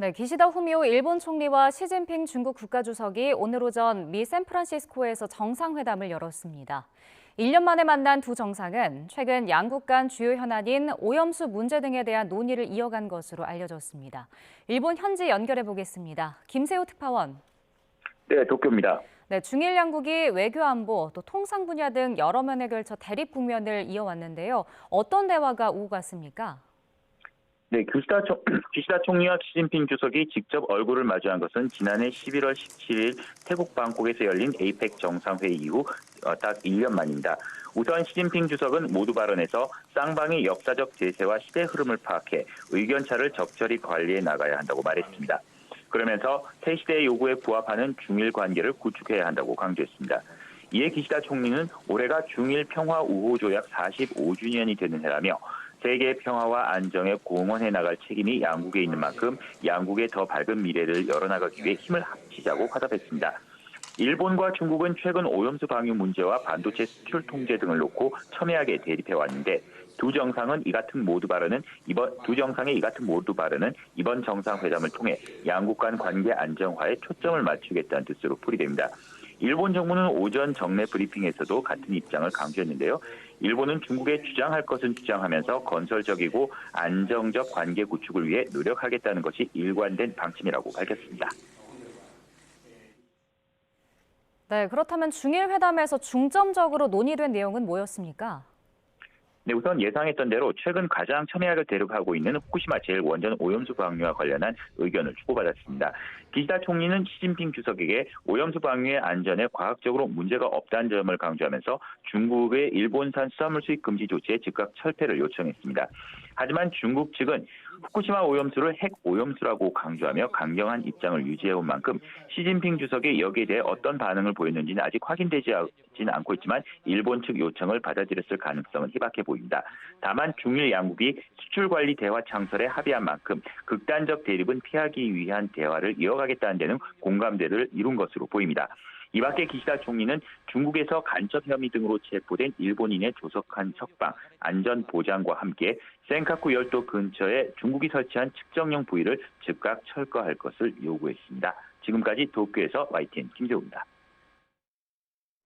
네, 기시다 후미오 일본 총리와 시진핑 중국 국가주석이 오늘 오전 미 샌프란시스코에서 정상회담을 열었습니다. 1년 만에 만난 두 정상은 최근 양국 간 주요 현안인 오염수 문제 등에 대한 논의를 이어간 것으로 알려졌습니다. 일본 현지 연결해 보겠습니다. 김세호 특파원. 네, 도쿄입니다. 네, 중일 양국이 외교 안보, 또 통상 분야 등 여러 면에 걸쳐 대립 국면을 이어왔는데요. 어떤 대화가 오고 갔습니까? 네, 기시다 총리와 시진핑 주석이 직접 얼굴을 마주한 것은 지난해 11월 17일 태국 방콕에서 열린 에이펙 정상회의 이후 딱 1년 만입니다. 우선 시진핑 주석은 모두 발언에서 쌍방의 역사적 제세와 시대 흐름을 파악해 의견차를 적절히 관리해 나가야 한다고 말했습니다. 그러면서 새 시대의 요구에 부합하는 중일 관계를 구축해야 한다고 강조했습니다. 이에 기시다 총리는 올해가 중일 평화 우호 조약 45주년이 되는 해라며 세계 평화와 안정에 공헌해 나갈 책임이 양국에 있는 만큼 양국의 더 밝은 미래를 열어나가기 위해 힘을 합치자고 화답했습니다. 일본과 중국은 최근 오염수 방류 문제와 반도체 수출 통제 등을 놓고 첨예하게 대립해 왔는데 두 정상의 이 같은 모두 발언은 이번 정상회담을 통해 양국 간 관계 안정화에 초점을 맞추겠다는 뜻으로 풀이됩니다. 일본 정부는 오전 정례 브리핑에서도 같은 입장을 강조했는데요. 일본은 중국에 주장할 것은 주장하면서 건설적이고 안정적 관계 구축을 위해 노력하겠다는 것이 일관된 방침이라고 밝혔습니다. 네, 그렇다면 중일 회담에서 중점적으로 논의된 내용은 뭐였습니까? 네, 우선 예상했던 대로 최근 가장 첨예하게 대립하고 있는 후쿠시마 제1원전 오염수 방류와 관련한 의견을 주고받았습니다. 기시다 총리는 시진핑 주석에게 오염수 방류의 안전에 과학적으로 문제가 없다는 점을 강조하면서 중국의 일본산 수산물 수입 금지 조치의 즉각 철폐를 요청했습니다. 하지만 중국 측은 후쿠시마 오염수를 핵 오염수라고 강조하며 강경한 입장을 유지해온 만큼 시진핑 주석이 여기에 대해 어떤 반응을 보였는지는 아직 확인되지는 않고 있지만 일본 측 요청을 받아들였을 가능성은 희박해 보입니다. 다만 중일 양국이 수출 관리 대화 창설에 합의한 만큼 극단적 대립은 피하기 위한 대화를 이어가겠다는 데는 공감대를 이룬 것으로 보입니다. 이 밖에 기시다 총리는 중국에서 간첩 혐의 등으로 체포된 일본인의 조속한 석방, 안전 보장과 함께 센카쿠 열도 근처에 중국이 설치한 측정용 부위를 즉각 철거할 것을 요구했습니다. 지금까지 도쿄에서 YTN 김세호입니다.